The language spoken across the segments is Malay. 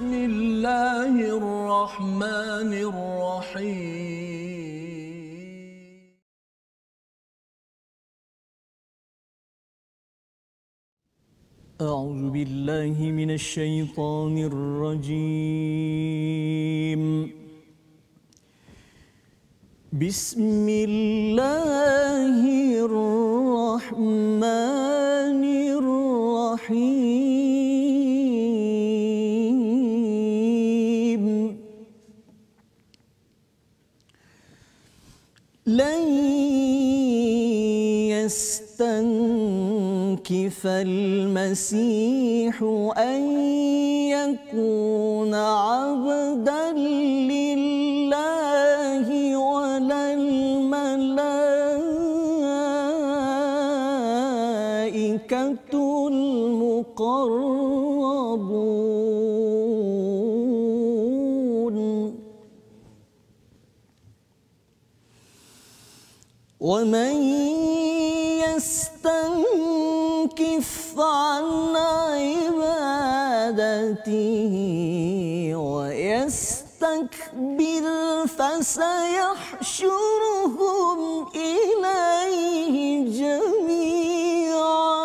بسم الله الرحمن الرحيم أعوذ بالله من الشيطان الرجيم بسم الله الرحمن الرحيم لن يستنكف المسيح أن يكون عبدا لله ولا الملائكة المقربون ومن يستنكف عن عبادته ويستكبر فسيحشرهم إليه جميعا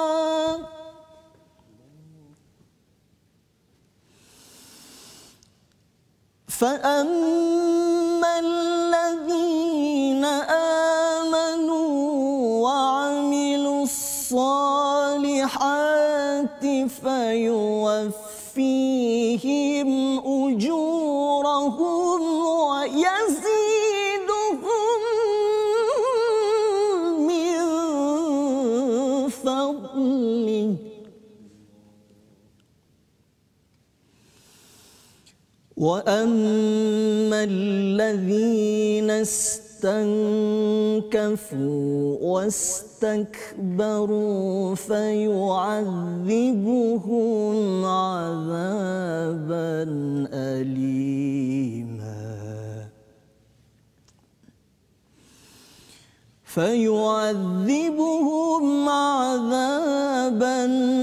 فأما الذين آمنوا وعملوا الصالحات فيوفيهم أجورهم ويزيدهم من فضله وأما الذين استنكفوا واستكبروا فيعذبهم عذابا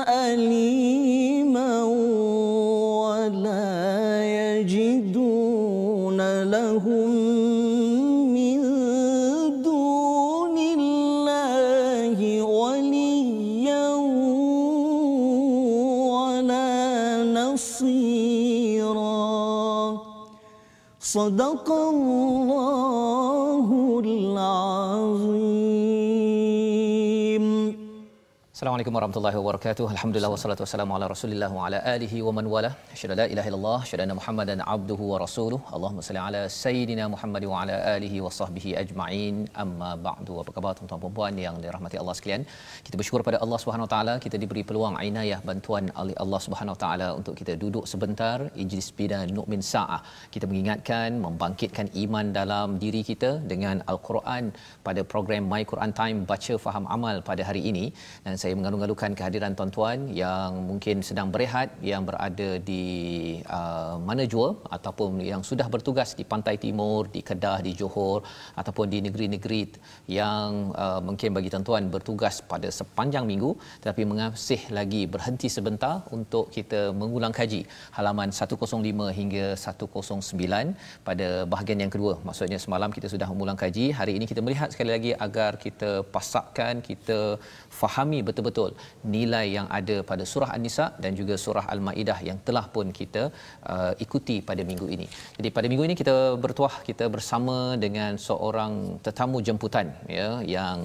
أليما ولا يجدون لهم من دون الله وليا ولا نصيرا صدق الله العظيم. Assalamualaikum warahmatullahi wabarakatuh. Alhamdulillah wassalatu wassalamu ala Rasulillah wa ala alihi wa man wala. Asyhadu la ilaha illallah, asyhadu anna Muhammadan abduhu wa rasuluh. Allahumma salli ala sayidina Muhammad wa ala alihi wa sahbihi ajma'in. Amma ba'du. Apa khabar tuan-tuan dan puan yang dirahmati Allah sekalian? Kita bersyukur pada Allah Subhanahu wa taala, kita diberi peluang inayah bantuan oleh Allah Subhanahu wa taala untuk kita duduk sebentar ijlis bina nu'min sa'ah. Kita mengingatkan, membangkitkan iman dalam diri kita dengan Al-Quran pada program My Quran Time baca faham amal pada hari ini. Dan saya mengalu-alukan kehadiran tuan-tuan yang mungkin sedang berehat, yang berada di mana jua ataupun yang sudah bertugas di Pantai Timur, di Kedah, di Johor ataupun di negeri-negeri yang mungkin bagi tuan-tuan bertugas pada sepanjang minggu tetapi masih lagi berhenti sebentar untuk kita mengulang kaji halaman 105 hingga 109 pada bahagian yang kedua. Maksudnya semalam kita sudah mengulang kaji, hari ini kita melihat sekali lagi agar kita pasakkan, kita fahami betul-betul nilai yang ada pada surah An-Nisa dan juga surah Al-Maidah yang telah pun kita ikuti pada minggu ini. Jadi pada minggu ini kita bertuah, kita bersama dengan seorang tetamu jemputan ya, yang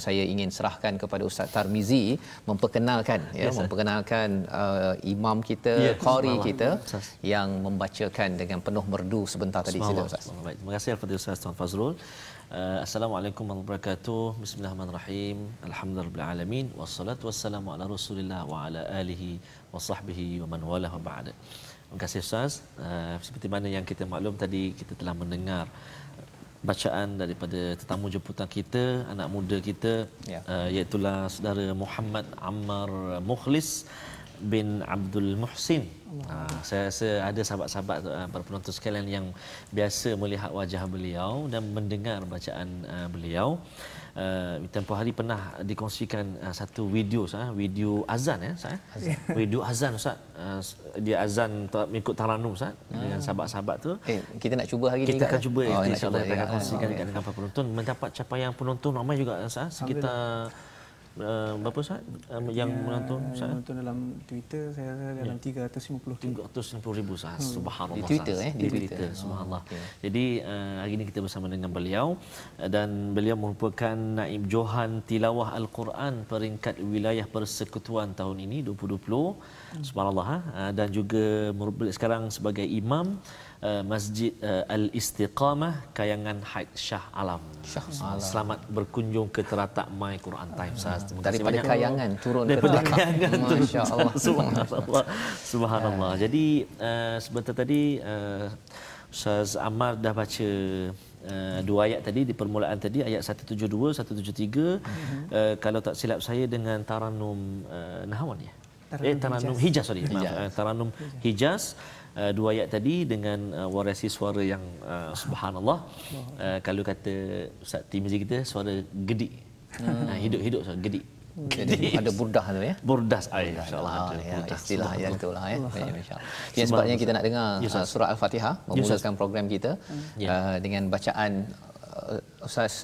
saya ingin serahkan kepada Ustaz Tarmizi memperkenalkan ya, memperkenalkan imam kita, qari kita yang membacakan dengan penuh merdu sebentar tadi. Sila Ustaz. Baik, terima kasih kepada Ustaz Tuan Fazrul. Assalamualaikum warahmatullahi wabarakatuh. Bismillahirrahmanirrahim. Alhamdulillahirabbil alamin wassalatu wassalamu ala Rasulillah wa ala alihi wa sahbihi wa man wala wa ba'da. Terima kasih Ustaz. Seperti mana yang kita maklum tadi, kita telah mendengar bacaan daripada tetamu jemputan kita, anak muda kita, iaitu saudara Muhammad Ammar Mukhlis bin Abdul Muhsin. Saya rasa ada sahabat-sahabat para penonton sekalian yang biasa melihat wajah beliau dan mendengar bacaan beliau. tempoh hari pernah dikongsikan satu video video azan video azan Ustaz. Dia azan mengikut taranum Ustaz dengan sahabat-sahabat tu. Kita nak cuba hari ni. Kita akan cuba insya-Allah kita akan kongsikan dengan para penonton, mendapat capaian penonton ramai juga Ustaz, sekitar berapa Ustaz yang menonton Ustaz? Menonton dalam Twitter saya rasa dalam 350,000 Ustaz. Subhanallah. Di Twitter di Twitter. Subhanallah. Jadi hari ini kita bersama dengan beliau dan beliau merupakan naib Johan Tilawah Al-Quran peringkat wilayah persekutuan tahun ini 2020. Subhanallah. Dan juga sekarang sebagai imam Masjid Al-Istiqamah Kayangan Haid Shah Alam. Selamat berkunjung ke teratak My Quran Time Ustaz. Daripada Kayangan turun ke Kayangan turun. Masya-Allah. Subhanallah. Jadi sebentar tadi Ustaz Ammar dah baca dua ayat tadi di permulaan tadi, ayat 172 173 kalau tak silap saya dengan taranum Nahawan ya. Taranum Hijaz Taranum Hijaz. Dua ayat tadi dengan warisi suara yang subhanallah, kalau kata Ustaz Timizi kita suara gedik. Hidup suara gedik. Jadi ada burdah tu ya. Burdah insya-Allah ada istilah yang itulah ya. Insya-Allah. Yang sebabnya kita nak dengar surah Al-Fatihah memulakan program kita dengan bacaan. Ustaz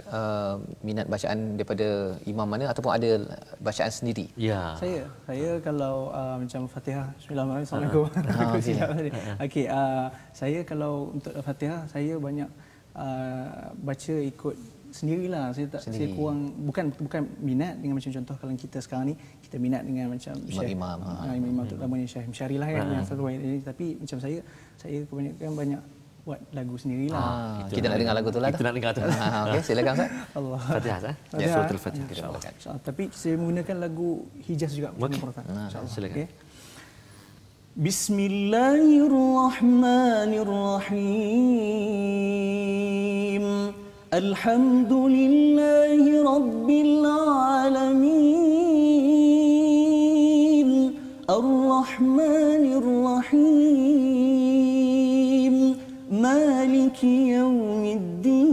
minat bacaan daripada imam mana ataupun ada bacaan sendiri? Ya. Saya kalau macam Fatihah, Bismillahirrahmanirrahim. Assalamualaikum. Okey, saya kalau untuk Fatihah saya banyak baca ikut sendirilah. Saya kurang bukan minat dengan macam contoh kalau kita sekarang ni kita minat dengan macam imam terutamanya Syekh Msyari lah kan yang selalu ini, tapi macam saya kebanyakan banyak buat lagu sendirilah. Kita nak dengar lagu tu lah. Kita nak dengar tu. Okey, silakan Ustaz. Allah. Fatihah ya, surah Al-Fatihah insya-Allah. Tapi saya menggunakan lagu Hijaz juga. Insya-Allah. Silakan. Bismillahirrahmanirrahim. Alhamdulillahi rabbil alamin. Ar-Rahmanir Rahim. Maliki yaumiddin.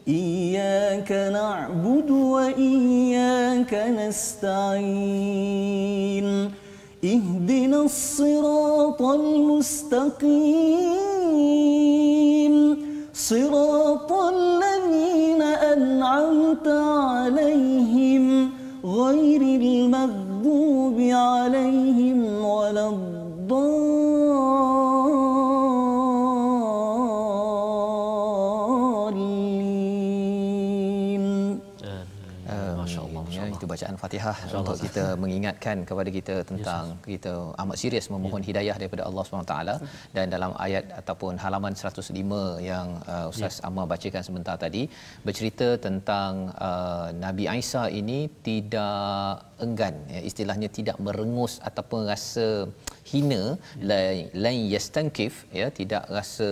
Iyyaka na'budu wa iyyaka nasta'in. Ihdinas siratal mustaqim. Siratal ladzina an'amta 'alaihim ghairil maghdubi 'alaihim waladdallin. Bacaan Fatihah untuk kita mengingatkan kepada kita tentang kita amat serius memohon hidayah daripada Allah SWT. Dan dalam ayat ataupun halaman 105 yang Ustaz Ammar bacakan sebentar tadi bercerita tentang Nabi Isa ini tidak enggan, istilahnya tidak merengus ataupun rasa hina, lain yastankif, tidak rasa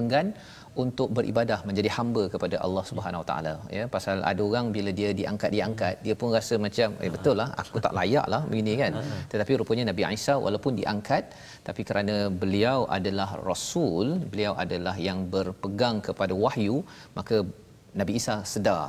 enggan untuk beribadah menjadi hamba kepada Allah Subhanahu Wa Taala, pasal ada orang bila dia diangkat dia pun rasa macam betul lah aku tak layak lah begini kan. Tetapi rupanya Nabi Isa walaupun diangkat, tapi kerana beliau adalah rasul, beliau adalah yang berpegang kepada wahyu, maka Nabi Isa sedar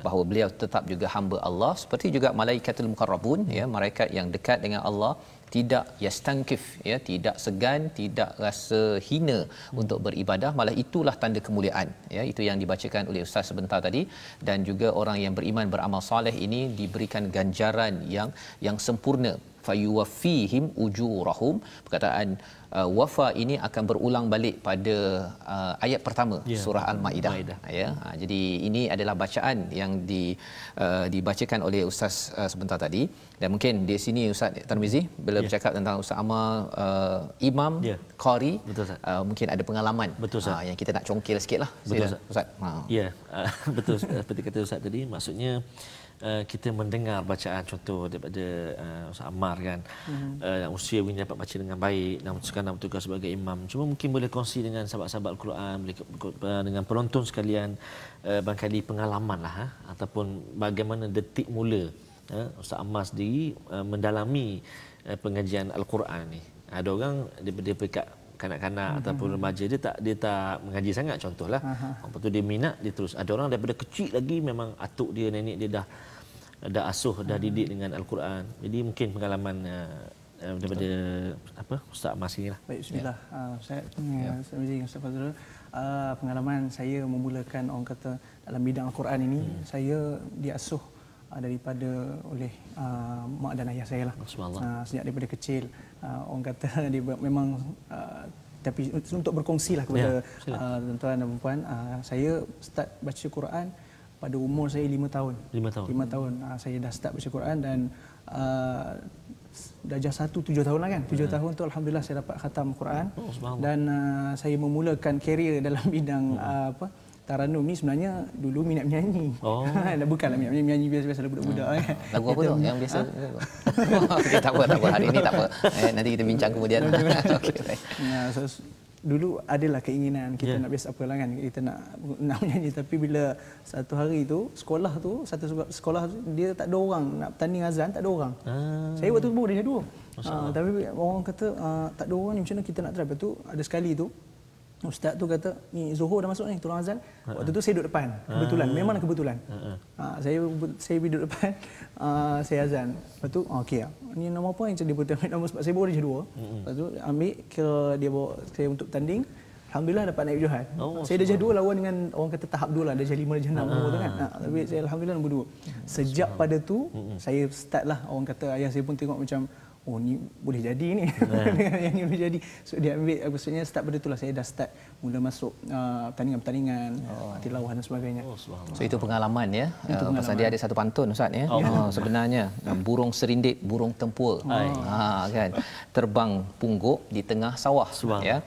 bahawa beliau tetap juga hamba Allah, seperti juga malaikatul muqarrabun, malaikat yang dekat dengan Allah, tidak yastankif, tidak segan, tidak rasa hina untuk beribadah, malah itulah tanda kemuliaan. Itu yang dibacakan oleh Ustaz sebentar tadi. Dan juga orang yang beriman beramal soleh ini diberikan ganjaran yang sempurna, fayuwaffihim ujurahum. Perkataan wafa ini akan berulang balik pada ayat pertama surah Al-Maidah. Jadi ini adalah bacaan yang dibacakan oleh Ustaz sebentar tadi. Dan mungkin di sini Ustaz Tarmizi bila bercakap tentang Ustaz Ammar imam qari, mungkin ada pengalaman yang kita nak congkil sikitlah. Betul Ustaz. Betul seperti kata Ustaz tadi, maksudnya kita mendengar bacaan contoh daripada Ustaz Ammar kan, usia ini dapat baca dengan baik dan memutuskan nak bertugas sebagai imam. Cuma mungkin boleh kongsi dengan sahabat-sahabat Al-Quran, dengan penonton sekalian, barangkali pengalaman lah ataupun bagaimana detik mula Ustaz Ammar sendiri mendalami pengajian Al-Quran ni. Ada orang daripada peringkat kanak-kanak ataupun remaja dia tak mengaji sangat contohlah. Lepas tu dia minat dia terus. Ada orang daripada kecil lagi memang atuk dia, nenek dia dah asuh, dah didik dengan Al-Quran. Jadi mungkin pengalaman daripada Ustaz Ammar sini lah. Baik, bismillah. Ustaz Fazrul, pengalaman saya memulakan orang kata dalam bidang Al-Quran ini, saya diasuh daripada oleh mak dan ayah saya lah. Sejak daripada kecil, orang kata dia memang tapi untuk berkongsi lah kepada tuan-tuan dan puan, saya start baca Quran pada umur saya 5 tahun. 5 tahun. Saya dah start baca Quran dan darjah 1 7 tahun lah kan. 7 tahun tu alhamdulillah saya dapat khatam Quran. Dan saya memulakan karier dalam bidang Taranum ni sebenarnya dulu minat menyanyi. Bukanlah minat menyanyi biasa-biasa budak-budak kan. Lagu apa tu yang biasa? Okay, tak apa hari ni tak apa. Nanti kita bincang kemudian. Okey. Dulu adalah keinginan kita nak biasa apalah kan, kita nak menyanyi, tapi bila satu hari tu sekolah tu dia tak ada orang nak bertanding azan, tak ada orang. Saya waktu tu baru darjah 2. Tapi orang kata tak ada orang ni, macam mana kita nak try. Lepas tu ada sekali tu ustaz tu kata, ni Zuhur dah masuk ni, tolong azan. Waktu tu saya duduk depan. Kebetulan, memanglah kebetulan. Saya duduk depan, saya azan. Lepas tu, okey lah. Ni nama apa yang dia ambil nama, sebab saya baru darjah 2. Lepas tu ambil, kira dia bawa saya untuk tanding. Alhamdulillah dapat naik Johan. Saya darjah 2 lawan dengan orang kata tahap 2 lah, darjah 5, darjah 6 tu kan. Tapi saya alhamdulillah nombor 2. Sejak pada tu, saya start lah, orang kata ayah saya pun tengok macam, oh ni boleh jadi ni. Yang ni boleh jadi. So dia ambil, maksudnya start pada itulah saya dah start mula masuk pertandingan-pertandingan, tilawah dan sebagainya. So itu pengalaman ya. Pasal dia ada satu pantun Ustaz ya. Sebenarnya burung serindip, burung tempur. Kan. Terbang pungguk di tengah sawah ya.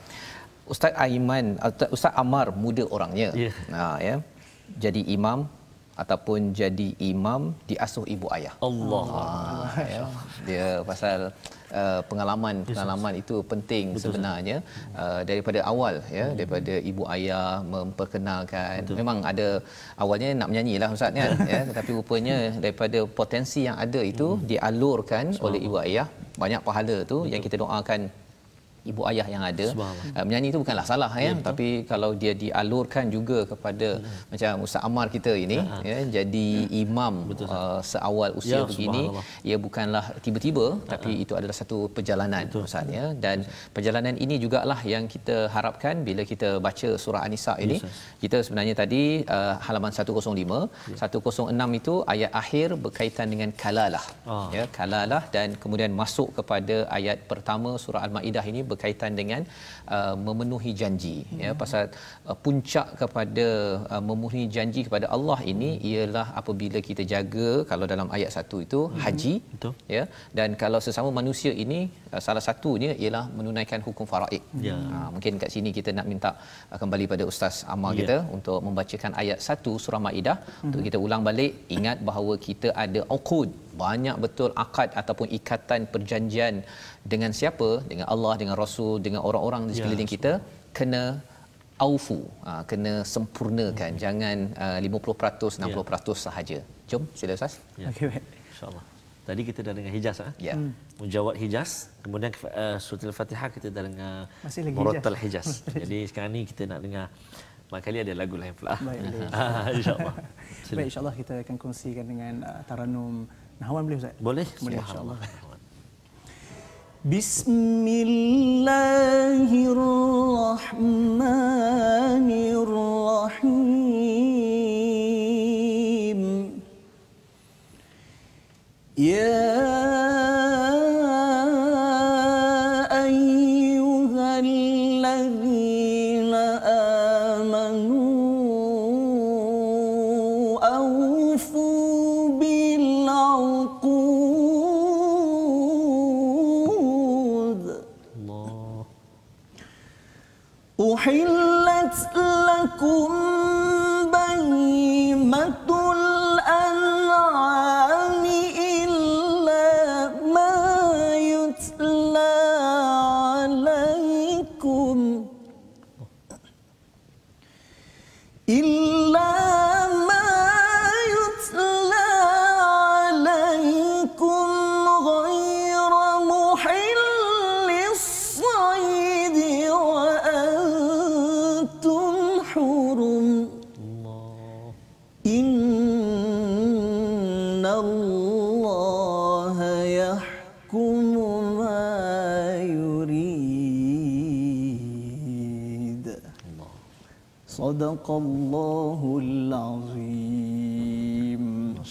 Ustaz Ammar muda orangnya. Ya. Jadi imam ataupun jadi imam diasuh ibu ayah. Ya. Dia pasal pengalaman itu penting. Betul, sebenarnya daripada awal ya, daripada ibu ayah memperkenalkan. Betul. Memang ada awalnya nak menyanyilah Ustaz kan ya, tetapi rupanya daripada potensi yang ada itu dialurkan oleh ibu ayah. Banyak pahala tu yang kita doakan ibu ayah yang ada. Menyanyi itu bukanlah salah ya, tapi kalau dia dialurkan juga kepada macam Ustaz Ammar kita ini ya, jadi imam seawal usia begini, ia bukanlah tiba-tiba, tapi itu adalah satu perjalanan Ustaz ya. Dan perjalanan ini jugalah yang kita harapkan bila kita baca surah An-Nisa ini. Kita sebenarnya tadi halaman 105, 106 itu ayat akhir berkaitan dengan kalalah. Ya, kalalah, dan kemudian masuk kepada ayat pertama surah Al-Maidah ini berkaitan dengan memenuhi janji ya. Pasal puncak kepada memenuhi janji kepada Allah ini ialah apabila kita jaga, kalau dalam ayat 1 itu haji ya, dan kalau sesama manusia ini salah satunya ialah menunaikan hukum faraid. Mungkin kat sini kita nak minta kembali pada Ustaz Ammar kita untuk membacakan ayat 1 surah Maidah untuk kita ulang balik, ingat bahawa kita ada uqud, banyak betul akad ataupun ikatan perjanjian dengan siapa? Dengan Allah, dengan Rasul, dengan orang-orang di sekeliling kita. Kena aufu, kena sempurnakan. Jangan 50%, 60% sahaja. Jom, sila Ustaz. Okey, insya-Allah. Tadi kita dah dengar Hijaz Mujawad Hijaz, kemudian surah Al-Fatihah kita dah dengar Murattal Hijaz. Jadi sekarang ni kita nak dengar kali ada lagu lain pula. Insya-Allah. Baik, insya-Allah kita akan kongsikan dengan Taranum Nahwan, boleh Ustaz? Boleh insya-Allah. Bismillahirrahmanirrahim. Ya ayyuhalladzina amanu awfu bil uqud. Uhillat lakum bahimatul an'ami illa Allah yahkumu ma yurid. Sadaqallahul azim.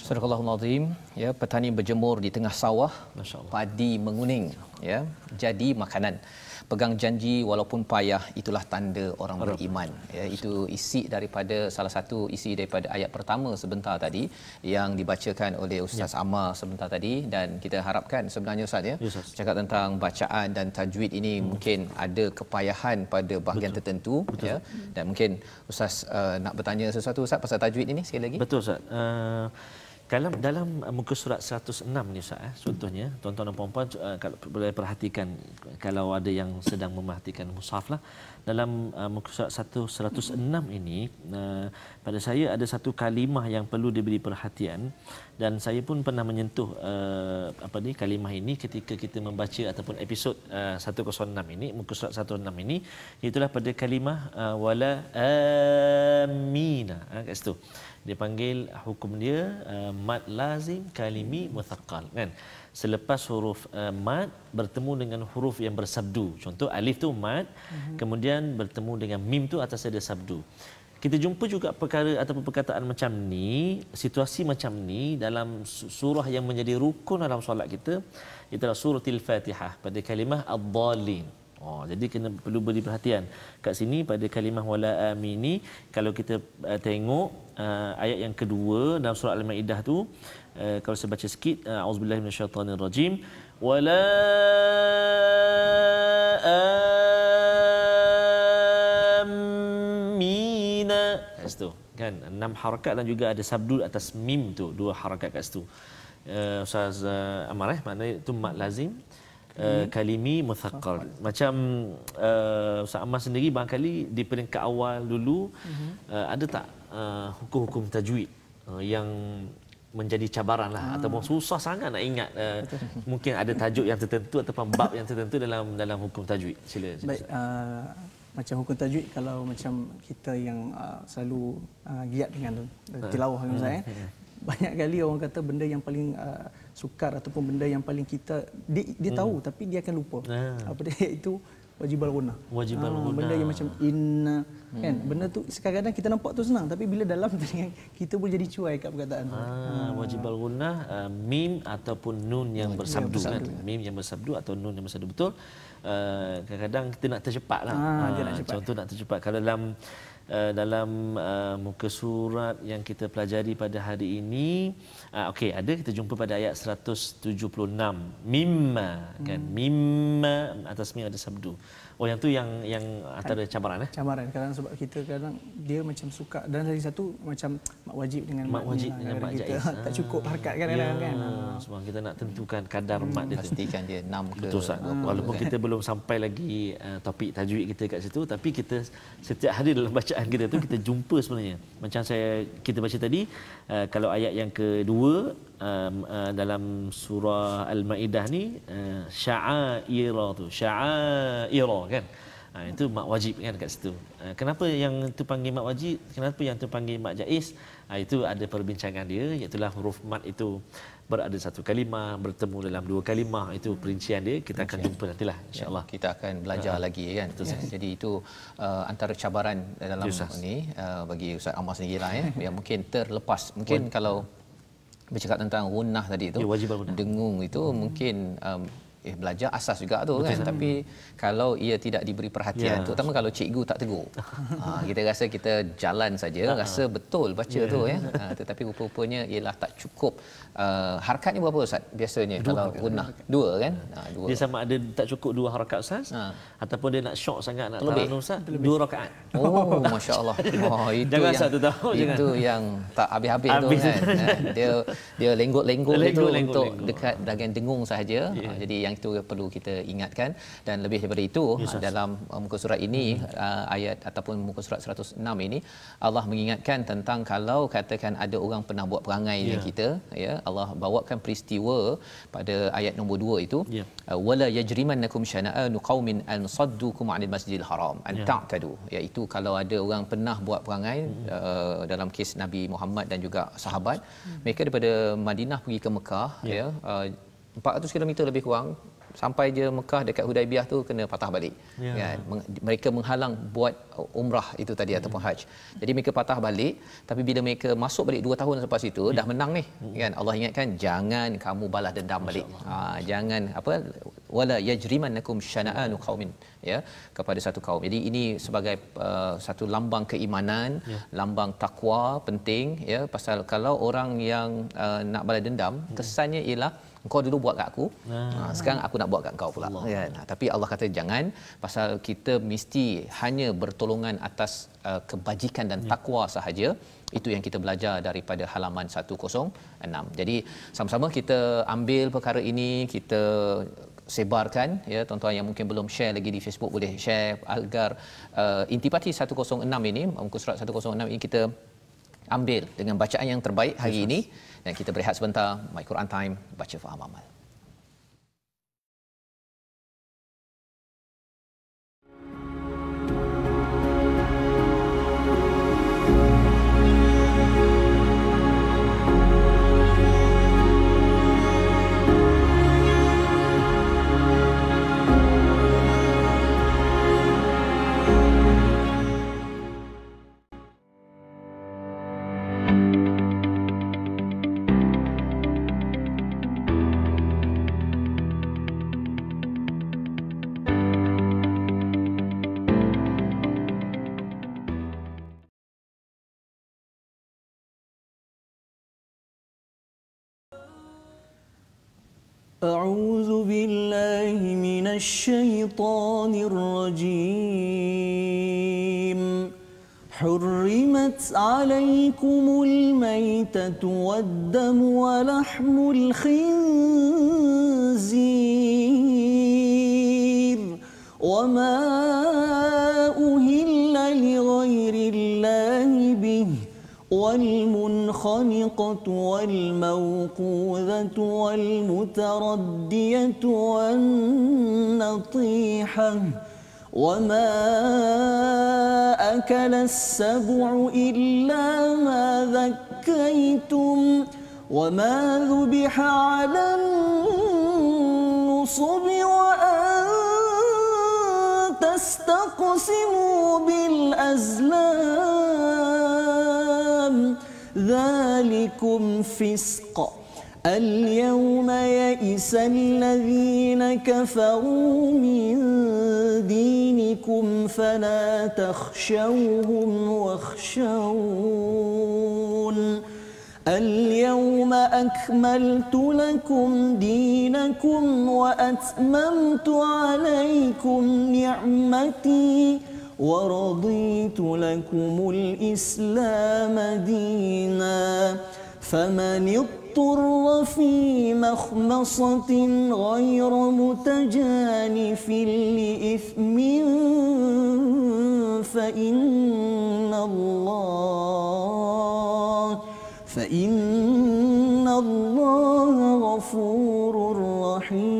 Sadaqallahul azim. Ya, petani berjemur di tengah sawah, padi menguning, ya, jadi makanan. Pegang janji walaupun payah, itulah tanda orang beriman. Ya, itu isi daripada salah satu isi daripada ayat pertama sebentar tadi yang dibacakan oleh Ustaz Ammar sebentar tadi, dan kita harapkan sebenarnya Ustaz, ya, cakap tentang bacaan dan tajwid ini mungkin ada kepayahan pada bahagian tertentu. Ya, dan mungkin Ustaz nak bertanya sesuatu Ustaz pasal tajwid ini sekali lagi. Betul Ustaz. Kalau dalam muka surat 106 ni Ustaz, contohnya tuan-tuan dan puan-puan kalau boleh perhatikan, kalau ada yang sedang memerhatikan mushaf lah, dalam muka surat 106 ini pada saya ada satu kalimah yang perlu diberi perhatian, dan saya pun pernah menyentuh kalimah ini ketika kita membaca ataupun episod 106 ini, muka surat 106 ini, itulah pada kalimah wala amina, kat situ dia panggil hukum dia mad lazim kalimi muthaqqal, kan. Selepas huruf mad bertemu dengan huruf yang bersabdu, contoh alif tu mad, kemudian bertemu dengan mim tu atas ada sabdu. Kita jumpa juga perkara ataupun perkataan macam ni, situasi macam ni dalam surah yang menjadi rukun dalam solat kita, itulah suratul Fatihah pada kalimah ad-dallin. Jadi kena perlu beri perhatian kat sini pada kalimah wala amini. Kalau kita tengok ayat yang kedua dalam surah Al-Maidah tu, kalau saya baca sikit, auzubillahi minasyaitonirrajim, wala amina, kat situ kan 6 harakat dan juga ada sabdu atas mim tu 2 harakat kat situ. Ustaz Ammar, maknanya itu mad lazim kalimi muthaqqal. Macam Ustaz Ammar sendiri barangkali di peringkat awal dulu ada tak hukum-hukum tajwid yang menjadi cabaran lah ataupun susah sangat nak ingat, mungkin ada tajuk yang tertentu ataupun bab yang tertentu dalam hukum tajwid? Sila. Baik, macam hukum tajwid, kalau macam kita yang selalu giat dengan tilawah ni Ustaz, banyak kali orang kata benda yang paling sukar ataupun benda yang paling kita dia tahu tapi dia akan lupa. Apa dia itu wajibal gunnah. Wajibal gunnah. Benda yang macam inna kan, benda tu kadang-kadang kita nampak tu senang tapi bila dalam telinga kita boleh jadi cuai kat perkataan tu. Wajibal gunnah mim ataupun nun yang bersabdu, kan. Mim yang bersabdu atau nun yang bersabdu, betul. Kadang-kadang kita nak tercepatlah. Contoh nak tercepat kalau dalam muka surat yang kita pelajari pada hari ini, okey, ada kita jumpa pada ayat 176 mimma, kan, mimma atas mim ada sabdu. Yang tu yang antara cabaran cabaran kadang sebab kita kadang dia macam suka, dan lagi satu macam mak wajib dengan mak wajib dengan mak jaiz, tak cukup harakat kadang-kadang kan. Sebab kita nak tentukan kadar mat dia tu, pastikan dia 6 ke. Betul Ustaz. Walaupun kita belum sampai lagi topik tajwid kita kat situ, tapi kita setiap hari dalam bacaan kita tu kita jumpa sebenarnya. Macam kita baca tadi, kalau ayat yang kedua dalam surah Al-Maidah ni, sya'aira tu, sya'aira, kan. Itu mak wajib kan kat situ. Kenapa yang tu panggil mak wajib, kenapa yang tu panggil mak jaiz? Itu ada perbincangan dia, iaitu huruf mat itu berada satu kalimah, bertemu dalam 2 kalimah, itu perincian dia kita akan jumpa nantilah insya-Allah. Kita akan belajar lagi kan. Jadi itu antara cabaran dalam ini bagi Ustaz Ammar sendirilah, ya, yang mungkin terlepas. Mungkin kalau bercakap tentang gunnah tadi tu, dengung itu mungkin belajar asas juga tu. Betul, kan. Tapi kalau ia tidak diberi perhatian, terutama kalau cikgu tak tegur, kita rasa kita jalan saja, rasa betul baca tu, ya. Tetapi rupa-rupanya ialah tak cukup. Harakatnya berapa Ustaz biasanya kalau gunnah? 2 kan? 2. Dia sama ada tak cukup 2 harakat Ustaz, ataupun dia nak syok sangat nak taranum Ustaz, 2 rakaat. Oh, masya-Allah. Itu jangan yang satu tahu, itu yang tak habis-habis tu kan. Dia lenggot-lenggot itu untuk dekat bahagian dengung sahaja. Jadi yang itu perlu kita ingatkan. Dan lebih daripada itu, dalam muka surat ini ayat ataupun muka surat 106 ini Allah mengingatkan tentang kalau katakan ada orang pernah buat perangai dengan kita, ya, Allah bawakan peristiwa pada ayat nombor 2 itu, wala yajrimannakum syana'anu qaumin an saddukum 'anil masjidil haram an ta'tadu, iaitu kalau ada orang pernah buat perangai dalam kes Nabi Muhammad dan juga sahabat, mereka daripada Madinah pergi ke Mekah, 400 km lebih kurang, sampai je Mekah dekat Hudaibiyah tu kena patah balik, kan. Mereka menghalang buat umrah itu tadi ataupun haji. Jadi mereka patah balik, tapi bila mereka masuk balik 2 tahun selepas itu dah menang ni, kan. Allah ingatkan jangan kamu balas dendam balik. Jangan wala yajrimannakum syana'anu qaumin, ya, kepada satu kaum. Jadi ini sebagai satu lambang keimanan, lambang takwa penting, ya, pasal kalau orang yang nak balas dendam, kesannya ialah kau dulu buat kat aku, sekarang aku nak buat kat kau pula, kan. Tapi Allah kata jangan, pasal kita mesti hanya bertolongan atas kebajikan dan takwa sahaja. Itu yang kita belajar daripada halaman 106. Jadi sama-sama kita ambil perkara ini, kita sebarkan, ya. Tuan-tuan yang mungkin belum share lagi di Facebook boleh share, agar intipati 106 ini, muka surat 106 ini kita ambil dengan bacaan yang terbaik hari ini. Dan kita berehat sebentar. My Quran Time, baca faham amal. أعوذ بالله من الشيطان الرجيم. حرمت عليكم الميتة والدم ولحم الخنزير وما أهل لغير الله به والمنخنقة والموقوذة والمتردية والنطيحة وما أكل السبع إلا ما ذكيتم وما ذبح على النصب وأن تستقسموا بالأزلام ذلكم فسق. اليوم يئس الذين كفروا من دينكم فلا تخشوهم واخشون. اليوم أكملت لكم دينكم وأتممت عليكم نعمتي ورضيت لكم الإسلام دينا. فمن اضطر في مخمصة غير متجانف لإثم فإن الله غفور رحيم.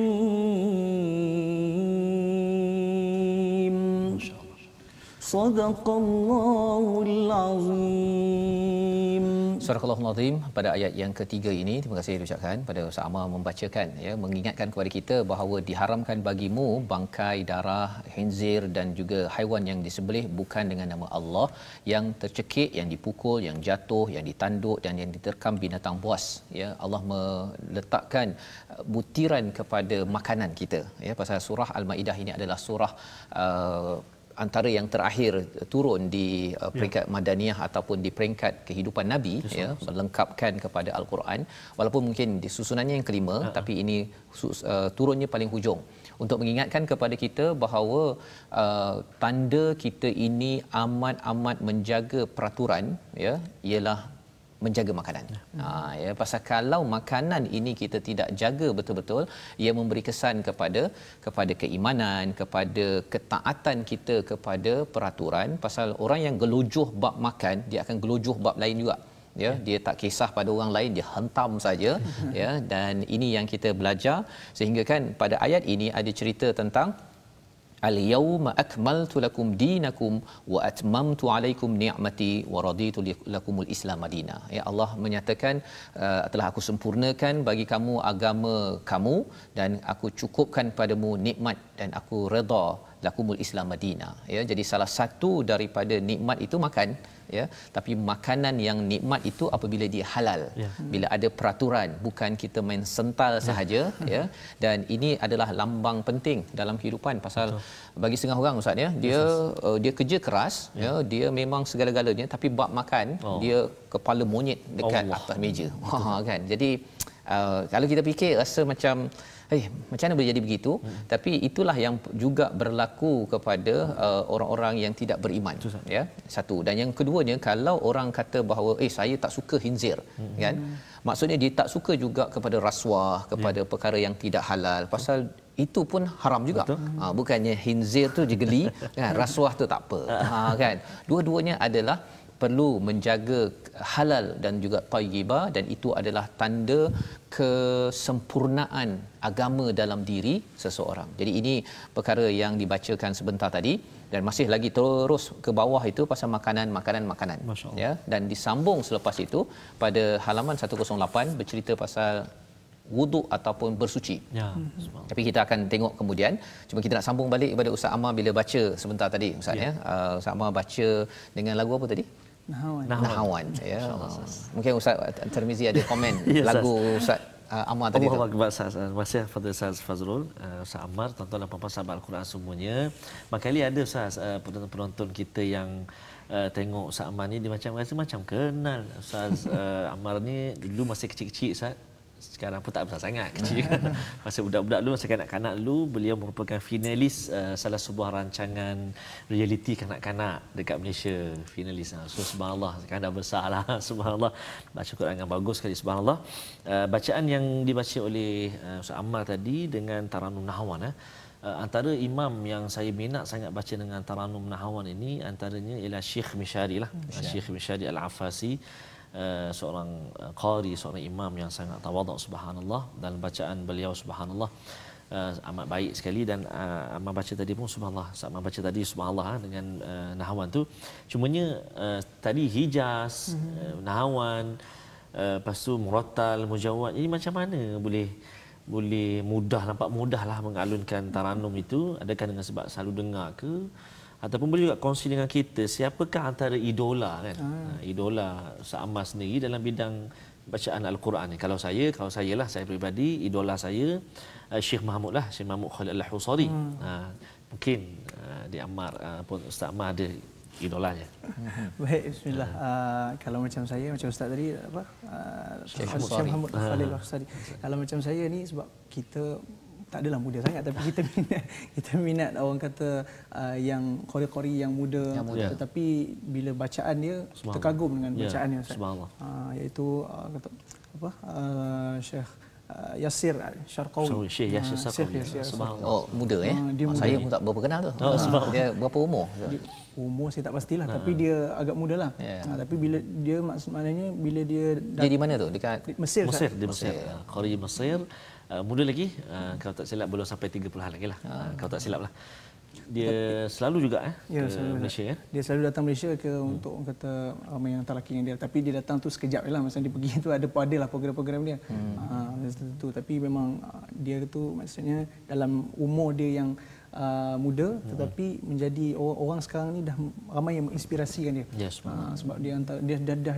صدق الله العظيم. Surah Al-Azim pada ayat yang ketiga ini, terima kasih diucapkan pada Ustaz Amar membacakan, ya, mengingatkan kepada kita bahawa diharamkan bagimu bangkai, darah, khinzir dan juga haiwan yang disembelih bukan dengan nama Allah, yang tercekik, yang dipukul, yang jatuh, yang ditanduk dan yang diterkam binatang buas, ya. Allah meletakkan butiran kepada makanan kita, ya, pasal surah Al-Maidah ini adalah surah antara yang terakhir turun di peringkat madaniyah ataupun di peringkat kehidupan Nabi, ya, melengkapkan kepada Al-Quran, walaupun mungkin di susunannya yang kelima, tapi ini turunnya paling hujung untuk mengingatkan kepada kita bahawa tanda kita ini amat-amat menjaga peraturan, ya, ialah menjaga makanan. Ya, pasal kalau makanan ini kita tidak jaga betul-betul, ia memberi kesan kepada keimanan, kepada ketaatan kita kepada peraturan. Pasal orang yang gelojoh bab makan, dia akan gelojoh bab lain juga. Ya, dia tak kisah pada orang lain, dia hentam saja. Ya, dan ini yang kita belajar, sehingga kan pada ayat ini ada cerita tentang al-yawma akmaltu lakum dinakum wa atmamtu alaikum ni'mati wa raditu lakumul Islam madina. Ya, Allah menyatakan telah aku sempurnakan bagi kamu agama kamu dan aku cukupkan padamu nikmat dan aku redha lakumul Islam madina. Ya, jadi salah satu daripada nikmat itu makan, ya, tapi makanan yang nikmat itu apabila dia halal, bila ada peraturan, bukan kita main sental sahaja, ya. Dan ini adalah lambang penting dalam kehidupan. Pasal bagi setengah orang ustaz, ya, dia kerja keras, ya, dia memang segala-galanya, tapi bab makan dia kepala monyet dekat atas meja. Kan. Jadi kalau kita fikir rasa macam macam mana boleh jadi begitu? Tapi itulah yang juga berlaku kepada orang-orang yang tidak beriman. Ya, satu. Dan yang keduanya, kalau orang kata bahawa saya tak suka khinzir, kan? Maksudnya dia tak suka juga kepada rasuah, kepada perkara yang tidak halal. Pasal itu pun haram juga. Bukannya khinzir tu je geli, kan? Rasuah tu tak apa. Kan? Dua-duanya adalah perlu menjaga halal dan juga thayyibah, dan itu adalah tanda kesempurnaan agama dalam diri seseorang. Jadi ini perkara yang dibacakan sebentar tadi, dan masih lagi terus ke bawah itu pasal makanan. Ya, dan disambung selepas itu pada halaman 108 bercerita pasal wuduk ataupun bersuci. Ya. Tapi kita akan tengok kemudian. Cuma kita nak sambung balik kepada Ustaz Ammar bila baca sebentar tadi, Ustaz, ya. Ustaz Ammar baca dengan lagu apa tadi? Nahawan. Ya. Mungkin Ustaz Tirmizi ada komen lagu Ustaz Ammar tadi. Terima kasih kepada Ustaz Fazrul, Ustaz Ammar, tuan-tuan dan puan-puan sahabat Al-Quran semuanya. Makali ada Ustaz penonton kita yang tengok Ustaz Ammar ni, dia rasa macam kenal Ustaz Ammar ni dulu masih kecil-kecil Ustaz. Sekarang pun tak besar sangat, kecil. Masa budak-budak dulu, masa kanak-kanak dulu, beliau merupakan finalis salah sebuah rancangan reality kanak-kanak dekat Malaysia, finalis. So subhanallah, sekarang dah besar lah. Subhanallah, baca Quran dengan bagus sekali, subhanallah. Bacaan yang dibaca oleh Ustaz Ammar tadi dengan Taranum Nahawan, antara imam yang saya minat sangat baca dengan Taranum Nahawan ini, antaranya ialah Syekh Mishari lah. Syekh Mishari Al-Afasi, seorang qari, seorang imam yang sangat tawaduk, subhanallah, dan bacaan beliau subhanallah amat baik sekali. Dan amat baca tadi pun subhanallah, sama baca tadi subhanallah dengan nahawan tu. Cumanya tadi Hijaz, nahawan, lepas tu murattal, mujawwad, ini macam mana boleh mudah, nampak mudahlah mengalunkan taranum itu? Adakah dengan sebab selalu dengar ke, ataupun boleh juga kongsi dengan kita siapakah antara idola, kan? Idola Ustaz Ammar sendiri dalam bidang bacaan Al-Quran ni. Kalau saya lah, saya peribadi, idola saya Syekh Mahmud lah, Syekh Mahmud Khalid Al-Husari. Mungkin di Ammar pun Ustaz Ammar ada idolanya. Baik, bismillah. Kalau macam saya, macam Ustaz tadi apa? Syekh Mahmud Khalid Al-Husari. Kalau macam saya ni, sebab kita tak adalah muda sangat, tapi kita minat orang kata yang qori-qori yang muda, tetapi bila bacaan dia terkagum dengan bacaan dia, subhanallah. Iaitu kata apa, Syekh Yasir Syarqawi. Syekh Yasir Syarqawi. Subhanallah. Oh, muda saya pun tak berapa kenal tu. Dia berapa umur? Umur saya tak pastilah, tapi dia agak muda lah. Tapi bila dia maknanya bila dia di mana tu? Dekat Mesir. Di Mesir. Qari Mesir. Muda lagi, kalau tak silap belum sampai 30-an lagi lah. Kalau tak silap lah. Dia selalu juga ke Malaysia, ya? Dia selalu datang Malaysia untuk orang kata ramai yang hantar laki dengan dia. Tapi dia datang tu sekejap je lah. Masa dia pergi tu ada lah program-program dia. Tentu. Tapi memang dia tu maksudnya dalam umur dia yang muda, tetapi menjadi orang sekarang ni dah ramai yang menginspirasikan dia. Sebab dia antara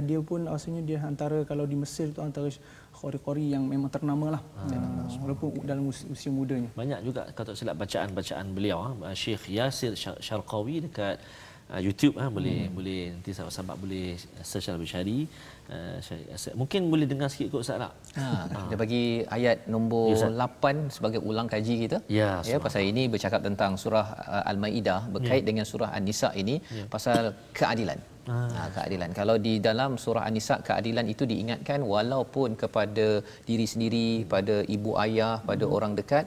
dia pun rasanya dia antara, kalau di Mesir tu antara qori-qori yang memang ternama lah, walaupun dalam usia mudanya. Banyak juga kalau tak silap bacaan beliau, Syekh Yasir Syarqawi dekat YouTube, boleh nanti sahabat-sahabat boleh search dalam cari. Mungkin boleh dengar sikit kot Ustaz tak? Kita bagi ayat nombor 8 sebagai ulang kaji kita. Ya, pasal ini bercakap tentang surah Al-Maidah berkait dengan surah An-Nisa ini, pasal keadilan. Keadilan. Kalau di dalam surah An-Nisa, keadilan itu diingatkan walaupun kepada diri sendiri, pada ibu ayah, pada orang dekat,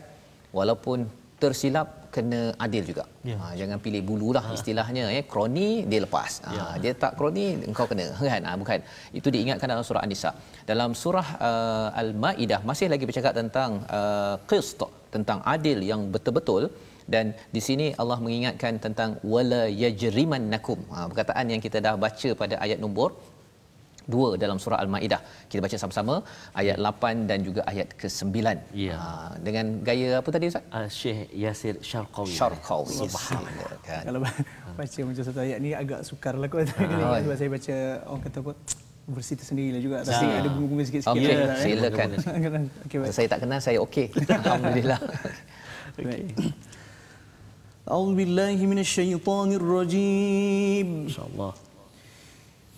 walaupun tersilap kena adil juga. Jangan pilih bululah istilahnya, kroni dia lepas. Dia tak kroni engkau kena, kan? Bukan. Itu diingatkan dalam surah An-Nisa. Dalam surah Al-Maidah masih lagi bercakap tentang qist, tentang adil yang betul-betul. Dan di sini Allah mengingatkan tentang wala yajrimannakum. Perkataan yang kita dah baca pada ayat nombor 2 dalam surah Al-Maidah. Kita baca sama-sama ayat 8 dan juga ayat ke-9. Dengan gaya apa tadi Ustaz? Syekh Yasir Syarqawi. Subhanallah. Kalau baca macam satu ayat ni agak sukar lah kot. Sebab saya baca orang kata apa versi tersendirilah juga. Tapi ada bunga-bunga sikit-sikit. Okey, silakan. Okay, saya tak kenal, saya okey. Alhamdulillah. أعوذ بالله من الشيطان الرجيم InsyaAllah.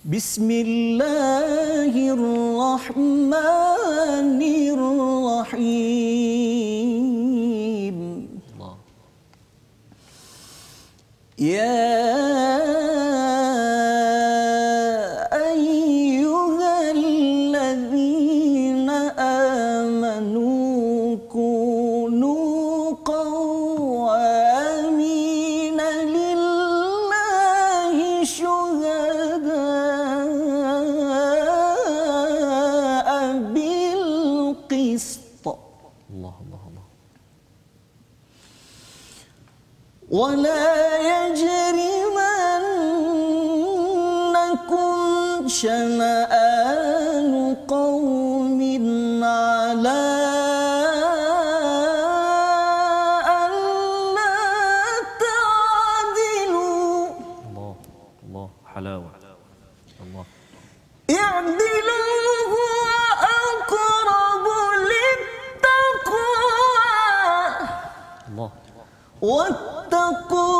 بسم الله الرحمن الرحيم Allah. يا أيها الذين آمنوا كونوا قوامين لله شهداء بالقسط Allah. ولا يجرمنكم شنآن قوم على ألا تعدلوا Allah. Halawa. Allah. اعدلوا هو أقرب للتقوى Allah. واتقوا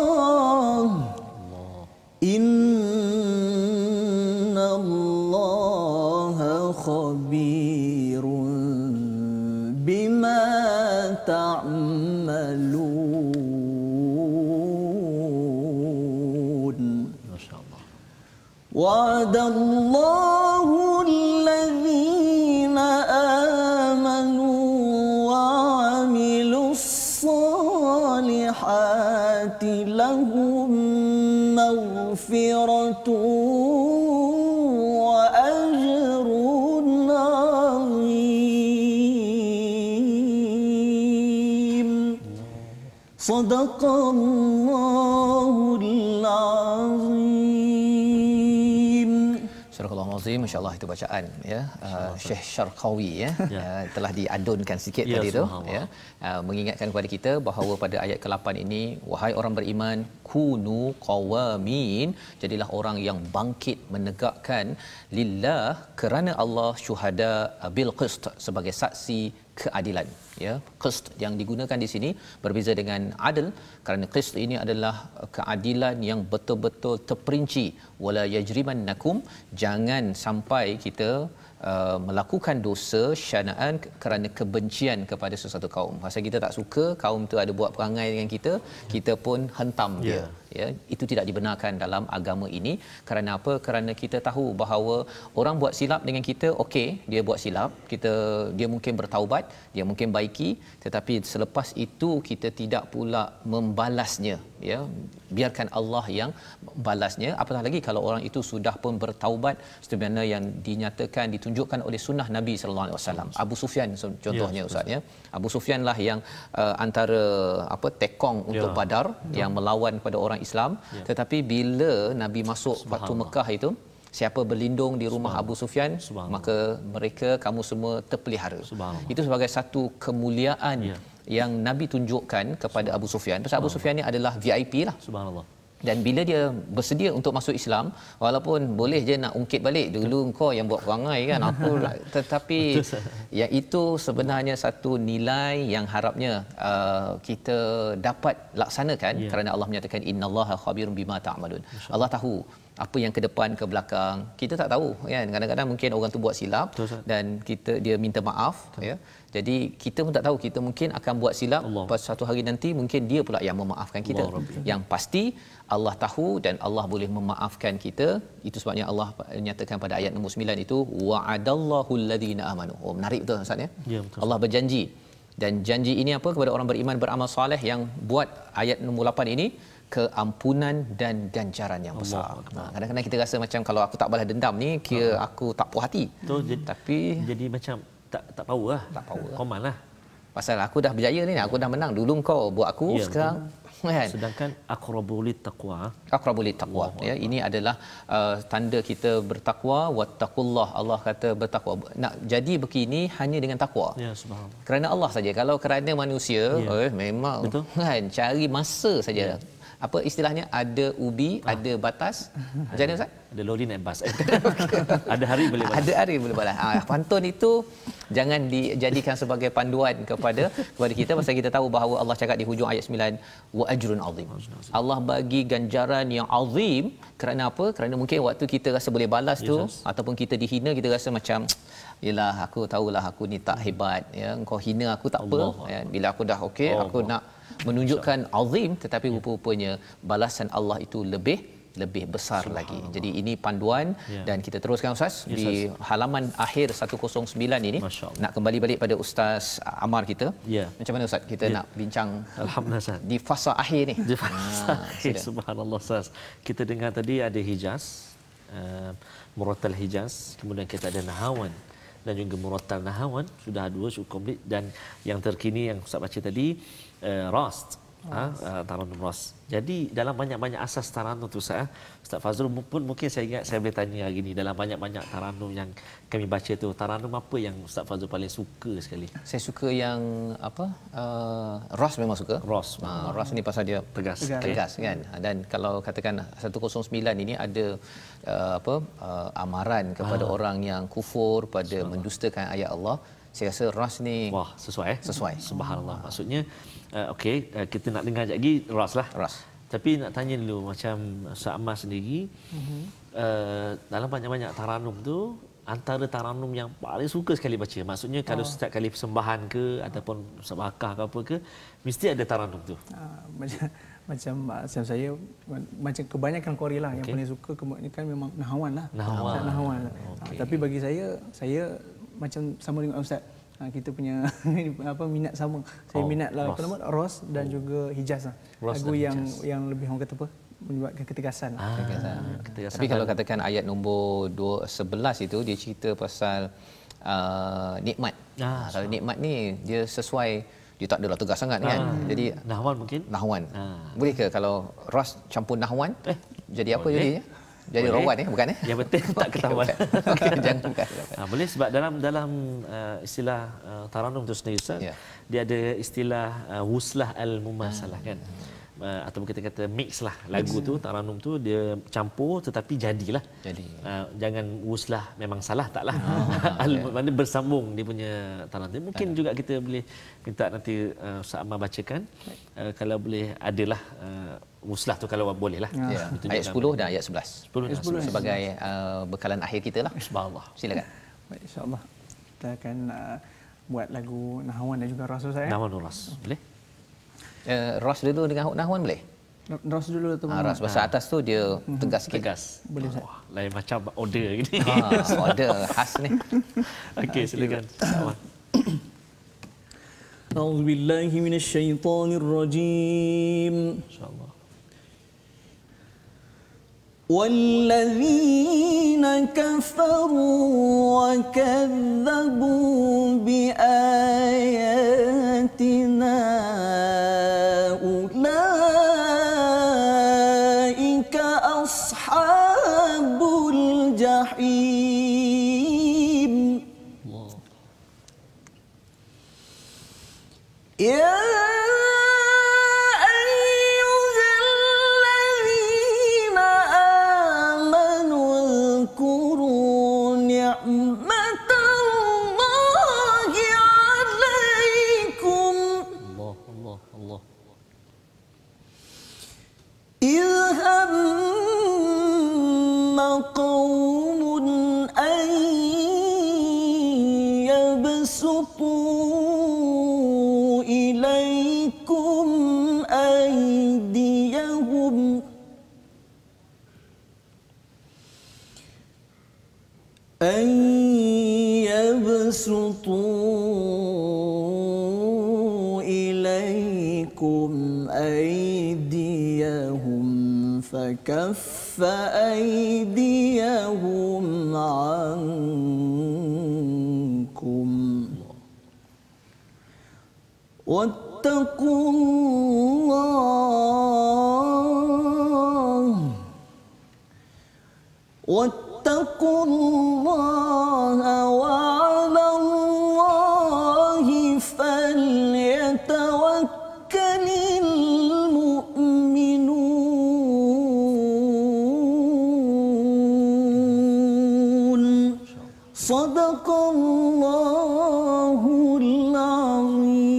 الله إن الله خبير بما تعملون MasyaAllah. وعد الله الذين آمنوا وعملوا الصالحات لهم مغفرة وأجر عظيم صدق الله العظيم. Surah Al-Azim, masya-Allah itu bacaan ya. Syekh Syarqawi telah diadunkan sikit tadi tu ya. Mengingatkan kepada kita bahawa pada ayat ke-8 ini, wahai orang beriman, kunu qawamin, jadilah orang yang bangkit menegakkan lillah, kerana Allah, syuhada bil qist, sebagai saksi keadilan ya. Qist yang digunakan di sini berbeza dengan adil, kerana qist ini adalah keadilan yang betul-betul terperinci. Wala yajrimannakum, jangan sampai kita melakukan dosa syanaan kerana kebencian kepada sesuatu kaum. Pasal kita tak suka kaum tu ada buat perangai dengan kita, kita pun hentam dia. Ya, itu tidak dibenarkan dalam agama ini. Kerana apa? Kerana kita tahu bahawa orang buat silap dengan kita, okey, dia buat silap, dia mungkin bertaubat, dia mungkin baiki, tetapi selepas itu kita tidak pula membalasnya, ya. Biarkan Allah yang balasnya. Apatah lagi kalau orang itu sudah pun bertaubat, sebagaimana yang dinyatakan, ditunjukkan oleh sunnah Nabi sallallahu alaihi wasallam. Abu Sufyan contohnya, Ustaz ya. Abu Sufyan lah yang antara tekong untuk Badar, yang melawan pada orang Islam. Tetapi bila Nabi masuk Fathu Mekah itu, siapa berlindung di rumah Abu Sufyan, maka mereka, kamu semua terpelihara. Itu sebagai satu kemuliaan yang Nabi tunjukkan kepada Abu Sufyan. Pasal Abu Sufyan ni adalah VIP lah. Subhanallah. Dan bila dia bersedia untuk masuk Islam, walaupun boleh je nak ungkit balik, dulu kau yang buat perangai kan, aku tetapi yang itu sebenarnya satu nilai yang harapnya kita dapat laksanakan, kerana Allah menyatakan innallaha khabirun bima ta'malun. Allah tahu apa yang ke depan ke belakang kita tak tahu kan. Kadang-kadang mungkin orang tu buat silap Betul, dan dia minta maaf ya. Jadi kita pun tak tahu, kita mungkin akan buat silap, pada suatu hari nanti mungkin dia pula yang memaafkan kita. Yang pasti Allah tahu dan Allah boleh memaafkan kita. Itu sebabnya Allah nyatakan pada ayat nombor 9 itu wa'adallahu alladhina amanu. Oh, menarik betul Ustaz ya. Ya, betul. Allah berjanji, dan janji ini apa kepada orang beriman beramal soleh yang buat ayat nombor 8 ini keampunan dan ganjaran yang besar. Kadang-kadang kita rasa macam kalau aku tak balas dendam ni kira aku tak puas hati. Betul, Tapi jadi macam tak power lah. Tak power. Koman lah. pasal aku dah berjaya ni, aku dah menang. Dulu kau buat aku, Ya, sekarang kan. Sedangkan aqrabulit taqwa. Aqrabulit taqwa ya, ini adalah tanda kita bertakwa. Wattaqullah, Allah kata bertakwa. Nak jadi begini hanya dengan takwa. Ya, subhanallah. Kerana Allah saja. Kalau kerana manusia, memang Betul. kan cari masa saja. Apa istilahnya, ada ubi, ada batas. Macam mana Ustaz? Ada lori naik bas. Ada hari boleh balas. Ada hari boleh balas. Pantun itu jangan dijadikan sebagai panduan kepada kita, pasal kita tahu bahawa Allah cakap di hujung ayat 9 wa ajrun azim. Allah bagi ganjaran yang azim. Kerana apa? Kerana mungkin waktu kita rasa boleh balas tu, ataupun kita dihina, kita rasa macam yalah, aku tahulah aku ni tak hebat ya, engkau hina aku tak apa ya. Bila aku dah okey, aku nak menunjukkan azim, tetapi rupa-rupanya balasan Allah itu lebih besar lagi. Jadi ini panduan dan kita teruskan Ustaz di halaman akhir 109 ini. Nak kembali balik pada Ustaz Amar kita. Macam mana Ustaz kita nak bincang Alhamdulillah Ustaz. di fasa akhir ni? Di fasa akhir, subhanallah Ustaz. Kita dengar tadi ada Hijaz, Murattal Hijaz, kemudian kita ada Nahawan dan juga Murattal Nahawan, sudah dua cukup komplit. Dan yang terkini yang Ustaz baca tadi Rast, Taranum Rast. Jadi dalam banyak-banyak asas taranum tu Ustaz Fazrul pun mungkin saya ingat saya boleh tanya hari ni, dalam banyak-banyak taranum yang kami baca tu, taranum apa yang Ustaz Fazrul paling suka sekali? Saya suka yang apa? Ras memang suka. Ras ni pasal dia tegas kan. Dan kalau katakan 109 ini ada amaran kepada orang yang kufur, pada mendustakan ayat Allah. Saya rasa Ras ni sesuai. Subhanallah. Maksudnya okey, kita nak dengar sekejap lagi Ras lah. Tapi nak tanya dulu, macam Ustaz Ammar sendiri, dalam banyak-banyak taranum tu, antara taranum yang paling suka sekali baca, maksudnya kalau setiap kali persembahan ke ataupun sabakah ke apa ke, mesti ada taranum tu. Macam saya, macam kebanyakan qari lah yang paling suka kebanyakan memang Nahawan lah. Nahawan. Tapi bagi saya macam sama dengan Ustaz, kita punya minat sama. Saya minat lah Ros dan juga Hijaz lah. Lagu yang lebih orang kata apa, menyebabkan ketegasan. Ketegasan. Tapi kalau katakan ayat nombor 11 itu, dia cerita pasal nikmat. Kalau nikmat ni dia sesuai, dia tak adalah tegas sangat kan. Jadi Nahwan mungkin? Nahwan. Boleh ke kalau Ros campur Nahwan? Jadi apa jadinya? Jadi rawan bukan Yang penting tak ketahuan. Okey, jangan. Boleh, sebab dalam istilah taranum tu sendiri Ustaz, dia ada istilah wuslah al-mumasalah kan. Ataupun kita kata mix lah lagu tu, taranum tu dia campur tetapi jadilah. Jangan wuslah memang salah, taklah. Mana bersambung dia punya taranum. Mungkin juga kita boleh minta nanti Ustaz Ammar bacakan, kalau boleh adalah wuslah tu kalau boleh lah. Ayat 10 dan ayat 11. 10 sebagai bekalan akhir kita lah. Subhanallah. Silakan. Baik, insya-Allah kita akan buat lagu Nahawan dan juga Ras saya. Nahawan Ras. Boleh? Ras dulu dengan Nahwan boleh? Ras dulu tu. Ras bahasa atas tu dia tegas sikit. Boleh Ustaz. Lain macam order gini. Order khas ni. Okey, silakan. A'udzu billahi minasyaitonir rajim. Insya-Allah. والذين كفروا وكذبوا بآياتنا أولئك أصحاب الجحيم. يا إذ هم قوم أن يبسطوا إليكم أيديهم فكف أيديهم عنكم واتقوا الله وعلى الله فليتوكل المؤمنون صدق الله العظيم.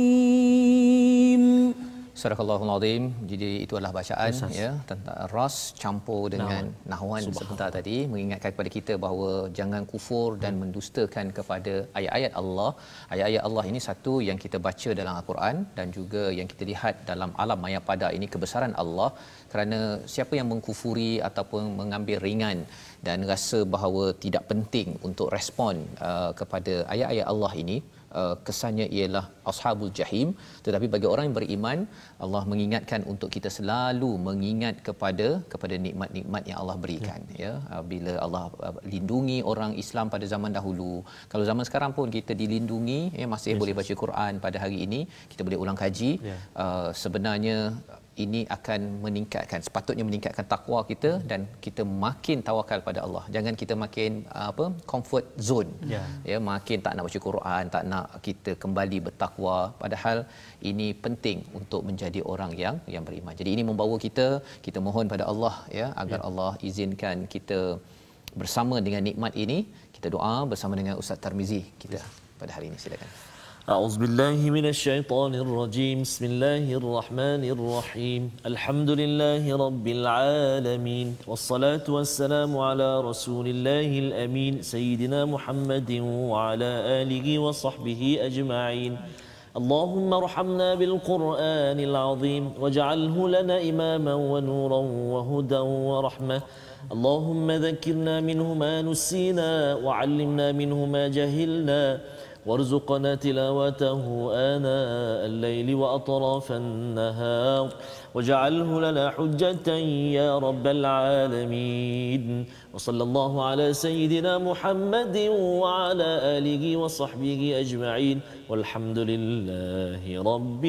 Surahul Azim. Jadi itu adalah bacaan ya tentang ras campur dengan nahwan sebentar tadi, mengingatkan kepada kita bahawa jangan kufur dan mendustakan kepada ayat-ayat Allah. Ayat-ayat Allah ini satu yang kita baca dalam Al-Quran dan juga yang kita lihat dalam alam maya pada ini kebesaran Allah. Kerana siapa yang mengkufuri ataupun mengambil ringan dan rasa bahawa tidak penting untuk respon kepada ayat-ayat Allah ini, kesannya ialah ashabul jahim. Tetapi bagi orang yang beriman, Allah mengingatkan untuk kita selalu mengingat kepada nikmat-nikmat yang Allah berikan ya. Bila Allah lindungi orang Islam pada zaman dahulu, kalau zaman sekarang pun kita dilindungi ya, masih boleh baca Quran pada hari ini, kita boleh ulang kaji. Sebenarnya ini akan sepatutnya meningkatkan takwa kita dan kita makin tawakal pada Allah. Jangan kita makin comfort zone. Ya, makin tak nak baca Quran, tak nak kita kembali bertakwa, padahal ini penting untuk menjadi orang yang beriman. Jadi ini membawa kita mohon pada Allah ya agar Allah izinkan kita bersama dengan nikmat ini. Kita doa bersama dengan Ustaz Tarmizi kita pada hari ini. Silakan. أعوذ بالله من الشيطان الرجيم بسم الله الرحمن الرحيم الحمد لله رب العالمين والصلاة والسلام على رسول الله الأمين سيدنا محمد وعلى آله وصحبه أجمعين اللهم ارحمنا بالقرآن العظيم واجعله لنا إماما ونورا وهدى ورحمة اللهم ذكرنا منه ما نسينا وعلمنا منه ما جهلنا وارزقنا تلاوته آناء الليل وأطراف النهار واجعله لنا حجة يا رب العالمين وصلى الله على سيدنا محمد وعلى آله وصحبه أجمعين والحمد لله رب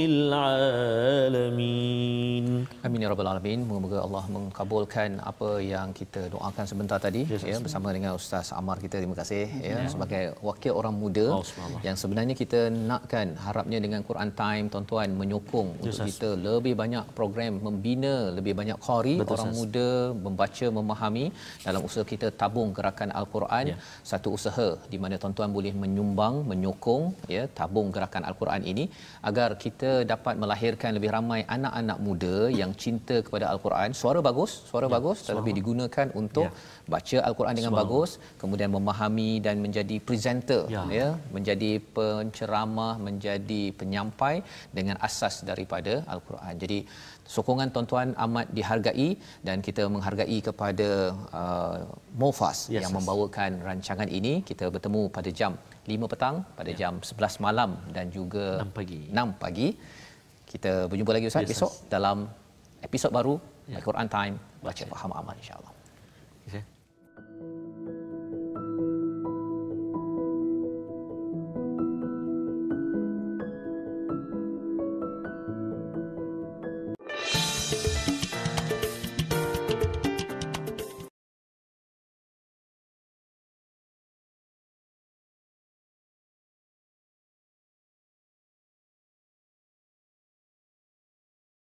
العالمين. Amin ya rabbal alamin. Moga-moga Allah mengabulkan apa yang kita doakan sebentar tadi ya bersama dengan Ustaz Ammar kita. Terima kasih ya sebagai wakil orang muda yang sebenarnya kita nakkan, harapnya dengan Quran Time tuan-tuan menyokong untuk kita lebih banyak program membina lebih banyak qari orang muda membaca memahami dalam usaha kita tabung gerakan Al-Quran. Satu usaha di mana tuan-tuan boleh menyumbang menyokong ya tabung gerakan Al-Quran ini agar kita dapat melahirkan lebih ramai anak-anak muda yang cinta kepada Al-Quran. Suara bagus tetapi digunakan untuk baca Al-Quran dengan bagus, kemudian memahami dan menjadi presenter ya, menjadi penceramah, menjadi penyampai dengan asas daripada Al-Quran. Jadi sokongan tuan-tuan amat dihargai dan kita menghargai kepada Mofas yang membawakan rancangan ini. Kita bertemu pada jam 5 petang, pada jam 11 malam dan juga 6 pagi. Kita berjumpa lagi Ustaz besok dalam episod baru Al-Quran Time, baca faham amal insya-Allah.